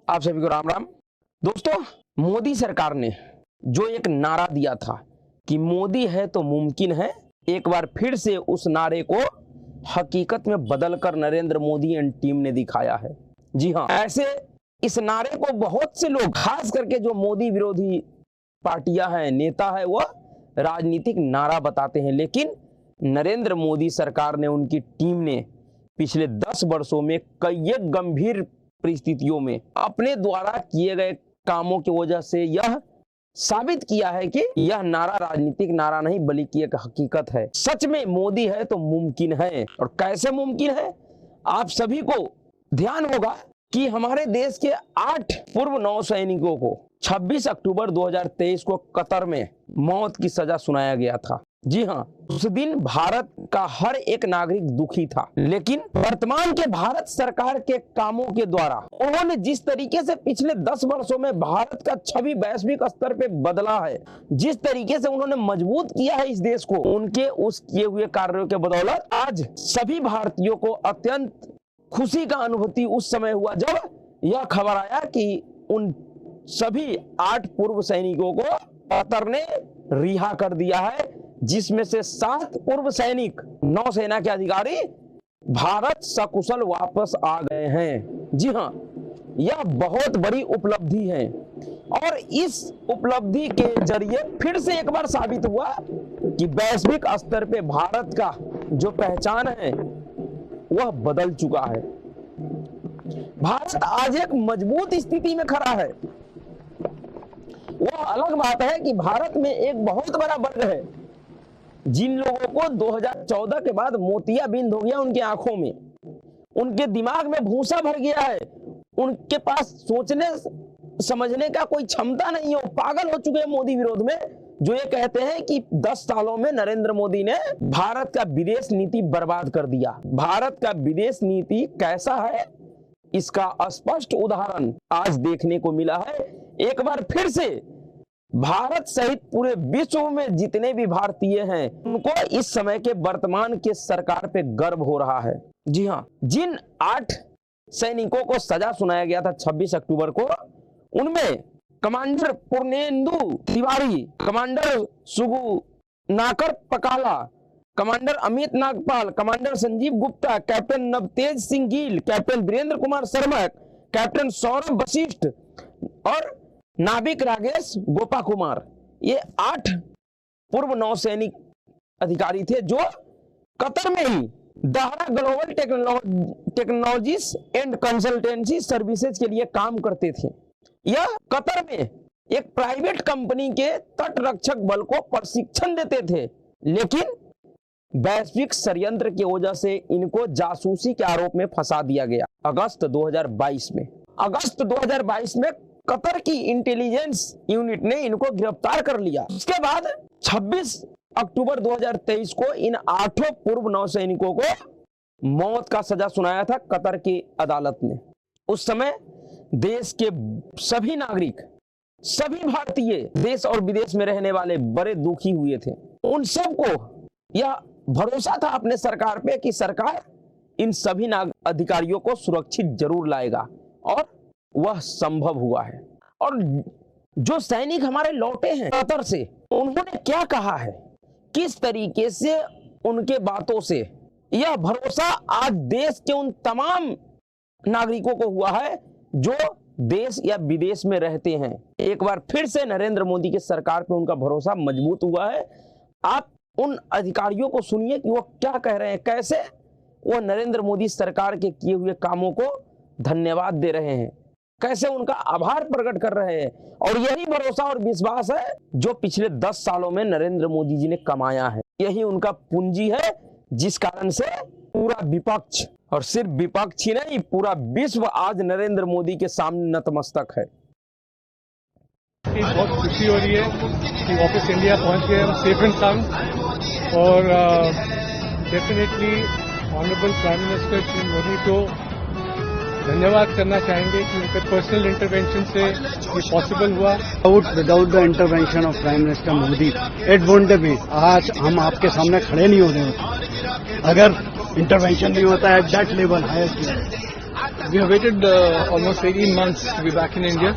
आप सभी को राम राम। दोस्तों, मोदी सरकार ने जो एक नारा दिया था कि मोदी है तो मुमकिन है, एक बार फिर से उस नारे को हकीकत में बदलकर नरेंद्र मोदी एंड टीम ने दिखाया है। जी हाँ, ऐसे इस नारे को बहुत से लोग, खास करके जो मोदी विरोधी पार्टियां हैं, नेता है, वह राजनीतिक नारा बताते हैं। लेकिन नरेंद्र मोदी सरकार ने, उनकी टीम ने पिछले 10 वर्षों में कई गंभीर परिस्थितियों में अपने द्वारा किए गए कामों की वजह से यह साबित किया है कि यह नारा राजनीतिक नारा नहीं बल्कि एक हकीकत है। सच में मोदी है तो मुमकिन है। और कैसे मुमकिन है, आप सभी को ध्यान होगा कि हमारे देश के 8 पूर्व नौसैनिकों को 26 अक्टूबर 2023 को कतर में मौत की सजा सुनाया गया था। जी हाँ, उस दिन भारत का हर एक नागरिक दुखी था। लेकिन वर्तमान के भारत सरकार के कामों के द्वारा उन्होंने जिस तरीके से पिछले 10 वर्षों में भारत का छवि वैश्विक स्तर पे बदला है, जिस तरीके से उन्होंने मजबूत किया है इस देश को, उनके उस किए हुए कार्यों के बदौलत आज सभी भारतीयों को अत्यंत खुशी का अनुभूति उस समय हुआ जब यह खबर आया कि उन सभी 8 पूर्व सैनिकों को कतर ने रिहा कर दिया है, जिसमें से 7 पूर्व सैनिक, नौसेना के अधिकारी भारत सकुशल वापस आ गए हैं। जी हाँ, यह बहुत बड़ी उपलब्धि है और इस उपलब्धि के जरिए फिर से एक बार साबित हुआ कि वैश्विक स्तर पे भारत का जो पहचान है वह बदल चुका है। भारत आज एक मजबूत स्थिति में खड़ा है। वह अलग बात है कि भारत में एक बहुत बड़ा वर्ग है जिन लोगों को 2014 के बाद मोतियाबिंद हो गया उनकी आंखों में, उनके दिमाग में भूसा भर गया है, उनके पास सोचने समझने का कोई क्षमता नहीं है, पागल हो चुके हैं मोदी विरोध में, जो ये कहते हैं कि 10 सालों में नरेंद्र मोदी ने भारत का विदेश नीति बर्बाद कर दिया। भारत का विदेश नीति कैसा है, इसका स्पष्ट उदाहरण आज देखने को मिला है। एक बार फिर से भारत सहित पूरे विश्व में जितने भी भारतीय हैं उनको इस समय के वर्तमान के सरकार पे गर्व हो रहा है। जी हाँ, जिन 8 सैनिकों को सजा सुनाया गया था 26 अक्टूबर को, उनमें commander Purnendu Tiwari, commander Sugunakar Pakala, commander Amit Nagpal, commander Sanjeev Gupta, captain Navtej Singh Gill, captain Virendra Kumar Sharma, captain Saurabh Vashisht और नाविक राजेश गोपा कुमार, ये 8 पूर्व नौसैनिक अधिकारी थे जो कतर में ही Dahra global technologies and consultancy services के लिए काम करते थे। यह कतर में एक प्राइवेट कंपनी के तट रक्षक बल को प्रशिक्षण देते थे, लेकिन वैश्विक षड्यंत्र की वजह से इनको जासूसी के आरोप में फंसा दिया गया। अगस्त 2022 में कतर की इंटेलिजेंस यूनिट ने इनको गिरफ्तार कर लिया। उसके बाद 26 अक्टूबर 2023 को इन 8 पूर्व नौसैनिकों को मौत का सजा सुनाया था कतर की अदालत ने। उस समय देश के सभी नागरिक, सभी भारतीय, देश और विदेश में रहने वाले बड़े दुखी हुए थे। उन सबको यह भरोसा था अपने सरकार पे कि सरकार इन सभी अधिकारियों को सुरक्षित जरूर लाएगा, और वह संभव हुआ है। और जो सैनिक हमारे लौटे हैं कतर से, उन्होंने क्या कहा है, किस तरीके से उनके बातों से यह भरोसा आज देश के उन तमाम नागरिकों को हुआ है जो देश या विदेश में रहते हैं। एक बार फिर से नरेंद्र मोदी की सरकार पे उनका भरोसा मजबूत हुआ है। आप उन अधिकारियों को सुनिए कि वो क्या कह रहे हैं, कैसे वो नरेंद्र मोदी सरकार के किए हुए कामों को धन्यवाद दे रहे हैं, कैसे उनका आभार प्रकट कर रहे हैं। और यही भरोसा और विश्वास है जो पिछले 10 सालों में नरेंद्र मोदी जी ने कमाया है। यही उनका पूंजी है जिस कारण से पूरा विपक्ष, और सिर्फ विपक्ष ही नहीं, पूरा विश्व आज नरेंद्र मोदी के सामने नतमस्तक है। बहुत खुशी हो रही है कि वापस इंडिया पहुंच गए हम सेफ एंड साउंड, और definitely honourable prime minister Shri Modi को धन्यवाद करना चाहेंगे कि उनके पर्सनल इंटरवेंशन से ये पॉसिबल हुआ। Without the intervention of prime minister Modi it won't be, आज हम आपके सामने खड़े नहीं हो रहे होते अगर इंटरवेंशन नहीं होता है at that level higher. We have waited almost 18 months to be back in India.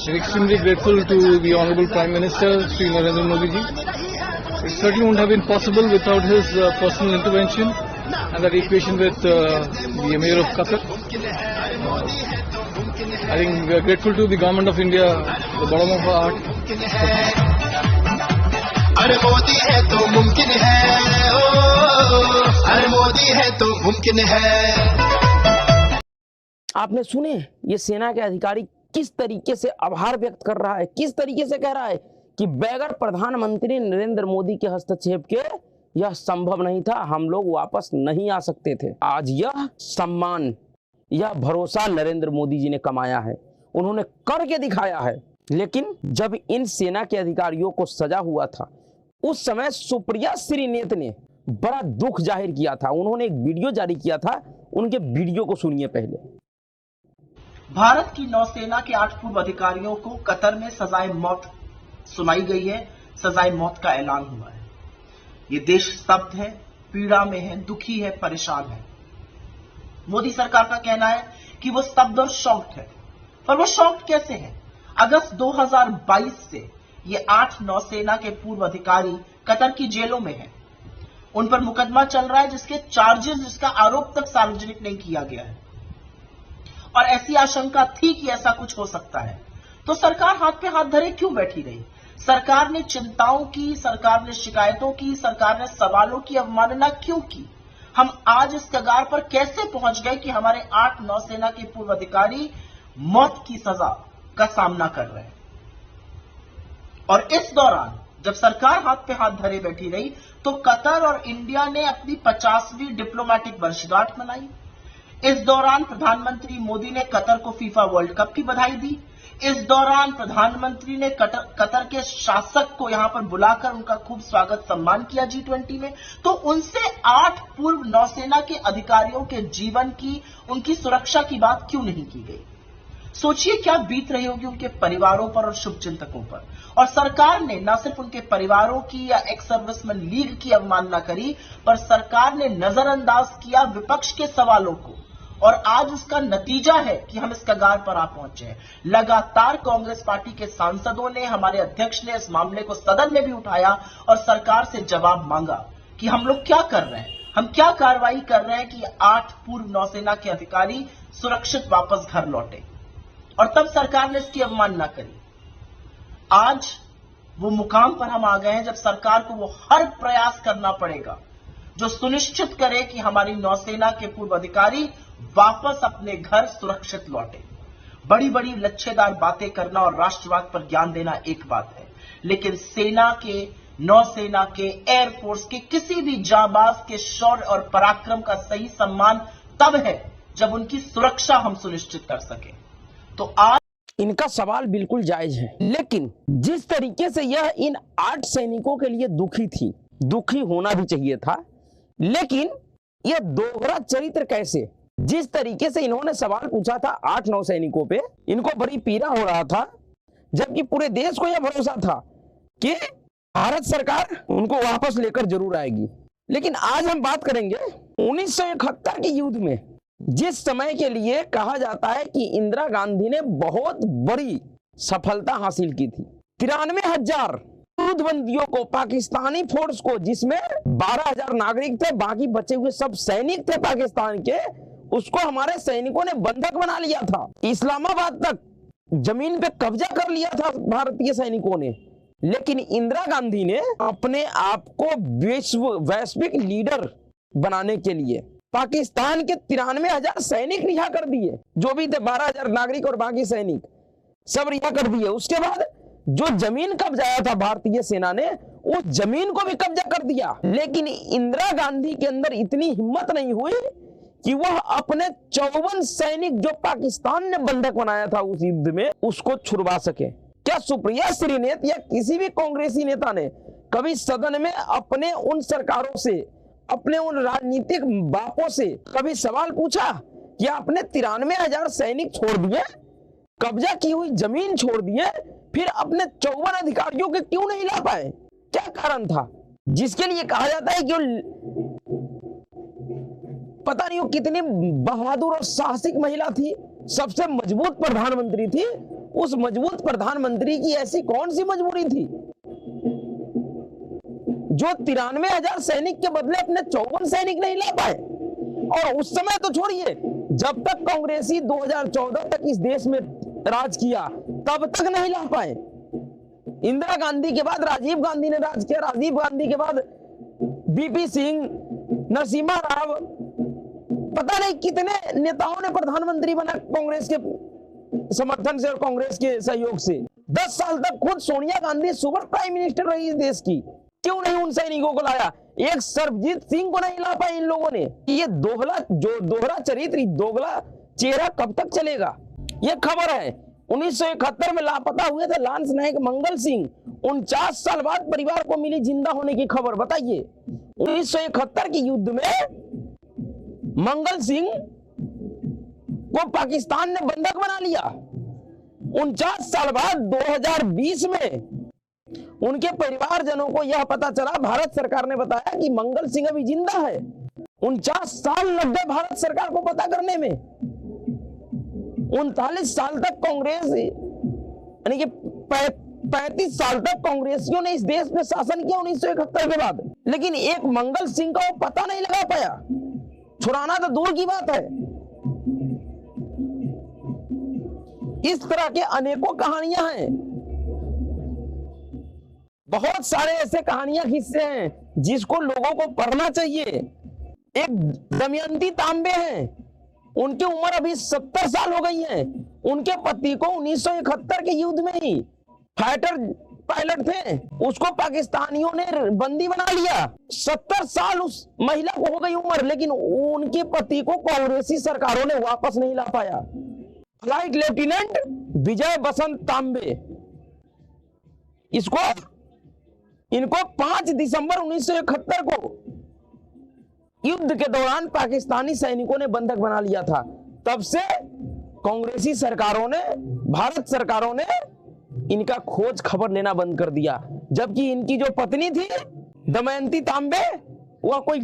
We're extremely grateful to the Honorable Prime Minister, Sri Narendra Modi ji. It certainly wouldn't have been possible without his personal intervention and that equation with the Emir of Qatar. I think we are grateful to the Government of India, the bottom of our heart. अरे मोदी है तो मुमकिन है, अरे मोदी है तो मुमकिन है। आपने सुने ये सेना के अधिकारी किस तरीके से आभार व्यक्त कर रहा है, किस तरीके से कह रहा है कि बगैर प्रधानमंत्री नरेंद्र मोदी के हस्तक्षेप के यह संभव नहीं था, हम लोग वापस नहीं आ सकते थे। आज यह सम्मान, यह भरोसा नरेंद्र मोदी जी ने कमाया है, उन्होंने करके दिखाया है। लेकिन जब इन सेना के अधिकारियों को सजा हुआ था उस समय सुप्रिया श्रीनेत ने बड़ा दुख जाहिर किया था, उन्होंने एक वीडियो जारी किया था, उनके वीडियो को सुनिए पहले। भारत की नौसेना के 8 पूर्व अधिकारियों को कतर में सजाए मौत सुनाई गई है, सजाए मौत का ऐलान हुआ है। ये देश स्तब्ध है, पीड़ा में है, दुखी है, परेशान है। मोदी सरकार का कहना है कि वो स्तब्ध और शॉक्ड है, पर वो शॉक्ड कैसे है? अगस्त 2022 से ये 8 नौसेना के पूर्व अधिकारी कतर की जेलों में हैं। उन पर मुकदमा चल रहा है जिसके चार्जेस, जिसका आरोप तक सार्वजनिक नहीं किया गया है। और ऐसी आशंका थी कि ऐसा कुछ हो सकता है, तो सरकार हाथ पे हाथ धरे क्यों बैठी रही? सरकार ने चिंताओं की, सरकार ने शिकायतों की, सरकार ने सवालों की अवमानना क्यों की? हम आज इस कगार पर कैसे पहुंच गए कि हमारे 8 नौसेना के पूर्व अधिकारी मौत की सजा का सामना कर रहे हैं? और इस दौरान जब सरकार हाथ पे हाथ धरे बैठी रही तो कतर और इंडिया ने अपनी 50वीं डिप्लोमेटिक वर्षगांठ मनाई। इस दौरान प्रधानमंत्री मोदी ने कतर को फीफा वर्ल्ड कप की बधाई दी। इस दौरान प्रधानमंत्री ने कतर के शासक को यहां पर बुलाकर उनका खूब स्वागत सम्मान किया G20 में। तो उनसे 8 पूर्व नौसेना के अधिकारियों के जीवन की, उनकी सुरक्षा की बात क्यों नहीं की गई? सोचिए क्या बीत रही होगी उनके परिवारों पर और शुभचिंतकों पर। और सरकार ने न सिर्फ उनके परिवारों की या एक्स सर्विसमैन लीग की अवमानना करी, पर सरकार ने नजरअंदाज किया विपक्ष के सवालों को। और आज इसका नतीजा है कि हम इस कगार पर आ पहुंचे हैं। लगातार कांग्रेस पार्टी के सांसदों ने, हमारे अध्यक्ष ने इस मामले को सदन में भी उठाया और सरकार से जवाब मांगा कि हम लोग क्या कर रहे हैं, हम क्या कार्रवाई कर रहे हैं कि 8 पूर्व नौसेना के अधिकारी सुरक्षित वापस घर लौटे। और तब सरकार ने इसकी अवमानना करी। आज वो मुकाम पर हम आ गए हैं जब सरकार को वो हर प्रयास करना पड़ेगा जो सुनिश्चित करे कि हमारी नौसेना के पूर्व अधिकारी वापस अपने घर सुरक्षित लौटे। बड़ी बड़ी लच्छेदार बातें करना और राष्ट्रवाद पर ज्ञान देना एक बात है, लेकिन सेना के, नौसेना के, एयरफोर्स के किसी भी जांबाज के शौर्य और पराक्रम का सही सम्मान तब है जब उनकी सुरक्षा हम सुनिश्चित कर सके। तो आज इनका सवाल बिल्कुल जायज है, लेकिन जिस तरीके से यह इन 8 सैनिकों के लिए दुखी थी, दुखी होना भी चाहिए था, लेकिन यह दोहरा चरित्र कैसे? जिस तरीके से इन्होंने सवाल पूछा था 8 नौसैनिकों पे, इनको बड़ी पीड़ा हो रहा था, जबकि पूरे देश को यह भरोसा था कि भारत सरकार उनको वापस लेकर जरूर आएगी। लेकिन आज हम बात करेंगे 1971 के युद्ध में, जिस समय के लिए कहा जाता है कि इंदिरा गांधी ने बहुत बड़ी सफलता हासिल की थी। 93,000 युद्धबंदियों को, पाकिस्तानी फोर्स को, जिसमें 12,000 नागरिक थे, बाकी बचे हुए सब सैनिक थे पाकिस्तान के, उसको हमारे सैनिकों ने बंधक बना लिया था। इस्लामाबाद तक जमीन पे कब्जा कर लिया था भारतीय सैनिकों ने। लेकिन इंदिरा गांधी ने अपने आप को वैश्विक लीडर बनाने के लिए पाकिस्तान के 93,000 सैनिक रिहा कर दिए, जो भी थे 12,000 नागरिक और बाकी सैनिक सब रिहा कर दिए। उसके बाद जो जमीन कब्जाया था भारतीय सेना ने, उस जमीन को भी कब्जा कर दिया। लेकिन इंदिरा गांधी के अंदर इतनी हिम्मत नहीं हुई कि वह अपने 54 सैनिक जो पाकिस्तान ने बंधक बनाया था उस युद्ध में, उसको छुड़वा सके। क्या सुप्रिया श्रीनेत या किसी भी कांग्रेसी नेता ने कभी सदन में अपने उन सरकारों से, अपने उन राजनीतिक बापों से कभी सवाल पूछा कि आपने 93,000 सैनिक छोड़ दिए, कब्जा की हुई जमीन छोड़ दिए, फिर अपने 54 अधिकारियों के क्यों नहीं ला पाए? क्या कारण था जिसके लिए कहा जाता है कि पता नहीं वो कितनी बहादुर और साहसिक महिला थी, सबसे मजबूत प्रधानमंत्री थी। उस मजबूत प्रधानमंत्री की ऐसी कौन सी मजबूरी थी जो 93,000 सैनिक के बदले अपने 54 सैनिक नहीं ला पाए? और उस समय तो छोड़िए, जब तक कांग्रेसी 2014 तक इस देश में राज किया तब तक नहीं ला पाए। इंदिरा गांधी के बाद राजीव गांधी ने राज किया, राजीव गांधी के बाद बीपी सिंह, नरसिम्हा राव, पता नहीं कितने नेताओं ने प्रधानमंत्री बना कांग्रेस के समर्थन से और कांग्रेस के सहयोग से। 10 साल तक खुद Sonia Gandhi super prime minister रही इस देश की, क्यों नहीं उन सैनिकों को लाया? एक सरबजीत सिंह को नहीं ला पाए इन लोगों ने। ये दोहरा चरित्र, दोगला चेहरा कब तक चलेगा? ये खबर है 1971 में लापता हुए थे लांस नायक मंगल सिंह, 49 साल बाद परिवार को मिली जिंदा होने की खबर। बताइए, 1971 के युद्ध में मंगल सिंह को पाकिस्तान ने बंधक बना लिया। 49 साल बाद 2020 में उनके परिवारजनों को यह पता चला, भारत सरकार ने बताया कि मंगल सिंह अभी जिंदा है। 49 साल लग गए भारत सरकार को पता करने में। 39 साल तक कांग्रेस, यानी कि 35 साल तक कांग्रेसियों ने इस देश में शासन किया 1971 के बाद, लेकिन एक मंगल सिंह का वो पता नहीं लगा पाया। छुड़ाना तो दूर की बात है। इस तरह के अनेकों कहानियां हैं, बहुत सारे ऐसे कहानियां, किस्से हैं जिसको लोगों को पढ़ना चाहिए। एक दमयंती तांबे हैं, उनकी उम्र अभी 70 साल हो गई है। उनके पति को 1971 के युद्ध में ही फाइटर पायलट थे, उसको पाकिस्तानियों ने बंदी बना लिया। 70 साल उस महिला को हो गई उम्र, लेकिन उनके पति को कांग्रेसी सरकारों ने वापस नहीं ला पाया। फ्लाइट लेफ्टिनेंट विजय बसंत तांबे, इनको 5 दिसंबर 1971 को युद्ध के दौरान पाकिस्तानी सैनिकों ने बंधक बना लिया था। तब से कांग्रेसी सरकारों ने, भारत सरकारों ने इनका खोज खबर लेना बंद कर दिया। जबकि इनकी जो पत्नी थी दमयंती तांबे, वह कोई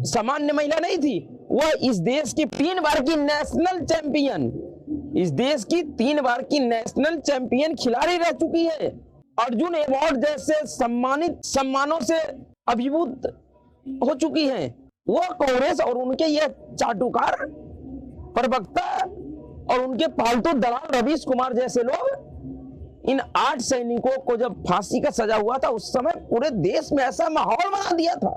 सामान्य महिला नहीं थी, वह इस देश की 3 बार की नेशनल चैंपियन, इस देश की 3 बार की नेशनल चैंपियन खिलाड़ी रह चुकी है। अर्जुन अवार्ड जैसे सम्मानों से अभिभूत हो चुकी हैं। वो कांग्रेस और उनके ये चाटुकार प्रवक्ता और उनके पालतू दलाल रवीश कुमार जैसे लोग इन 8 सैनिकों को जब फांसी का सजा हुआ था, उस समय पूरे देश में ऐसा माहौल बना दिया था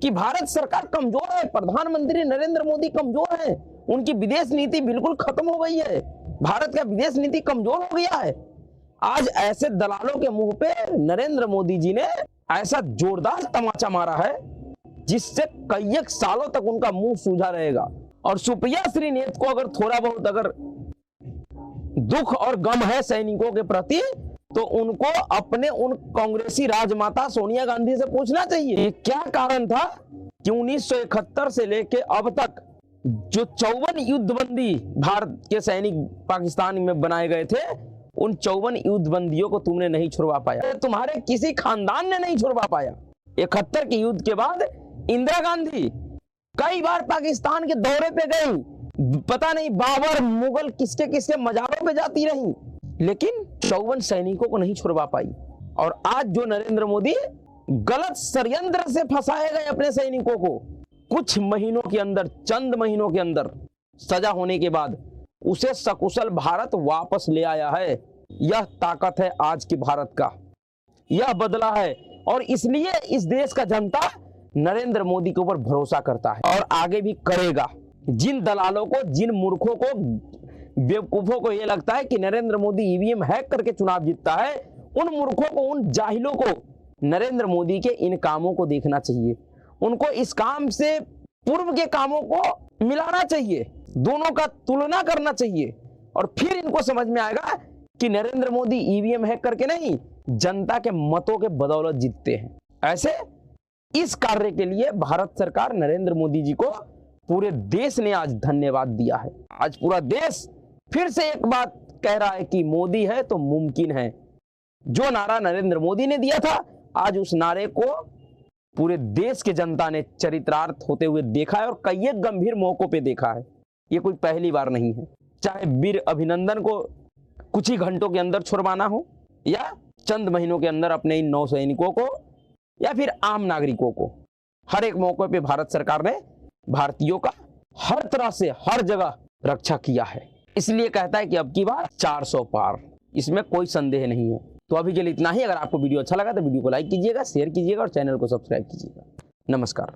कि भारत सरकार कमजोर है, प्रधानमंत्री नरेंद्र मोदी कमजोर है, उनकी विदेश नीति बिल्कुल खत्म हो गई है, भारत का विदेश नीति कमजोर हो गया है। आज ऐसे दलालों के मुंह पे नरेंद्र मोदी जी ने ऐसा जोरदार तमाचा मारा है जिससे कई सालों तक उनका मुंह सूझा रहेगा। और सुप्रिया श्रीनेत को अगर थोड़ा बहुत अगर दुख और गम है सैनिकों के प्रति, तो उनको अपने उन कांग्रेसी राजमाता सोनिया गांधी से पूछना चाहिए क्या कारण था कि 1971 से लेके अब तक जो 54 युद्धबंदी भारत के सैनिक पाकिस्तान में बनाए गए थे, उन 54 युद्धबंदियों को तुमने नहीं छुड़वा पाया, तुम्हारे किसी खानदान ने नहीं छुड़वा पाया। 71 के युद्ध के बाद इंदिरा गांधी कई बार पाकिस्तान के दौरे पे गई, पता नहीं बाबर, मुगल किसके किसके मजारों पे जाती रही, लेकिन 54 सैनिकों को नहीं छुड़वा पाई। और आज जो नरेंद्र मोदी गलत षड्यंत्र से फंसाए गए अपने सैनिकों को, कुछ महीनों के अंदर, चंद महीनों के अंदर सजा होने के बाद उसे सकुशल भारत वापस ले आया है। यह ताकत है आज के भारत का, यह बदला है। और इसलिए इस देश का जनता नरेंद्र मोदी के ऊपर भरोसा करता है और आगे भी करेगा। जिन दलालों को, जिन मूर्खों को, बेवकूफों को यह लगता है कि नरेंद्र मोदी ईवीएम हैक करके चुनाव जीतता है, उन मूर्खों को, उन जाहिलों को नरेंद्र मोदी के इन कामों को देखना चाहिए। उनको इस काम से पूर्व के कामों को मिलाना चाहिए, दोनों का तुलना करना चाहिए, और फिर इनको समझ में आएगा कि नरेंद्र मोदी ईवीएम हैक करके नहीं, जनता के मतों के बदौलत जीतते हैं। ऐसे इस कार्य के लिए भारत सरकार नरेंद्र मोदी जी को पूरे देश ने आज धन्यवाद दिया है। आज पूरा देश फिर से एक बात कह रहा है कि मोदी है तो मुमकिन है। जो नारा नरेंद्र मोदी ने दिया था, आज उस नारे को पूरे देश के जनता ने चरितार्थ होते हुए देखा है और कई एक गंभीर मौकों पे देखा है। ये कोई पहली बार नहीं है। चाहे वीर अभिनंदन को कुछ ही घंटों के अंदर छुड़वाना हो या चंद महीनों के अंदर अपने इन नौसैनिकों को या फिर आम नागरिकों को, हर एक मौके पे भारत सरकार ने भारतीयों का हर तरह से हर जगह रक्षा किया है। इसलिए कहता है कि अब की बार 400 पार, इसमें कोई संदेह नहीं है। तो अभी के लिए इतना ही। अगर आपको वीडियो अच्छा लगा तो वीडियो को लाइक कीजिएगा, शेयर कीजिएगा और चैनल को सब्सक्राइब कीजिएगा। नमस्कार।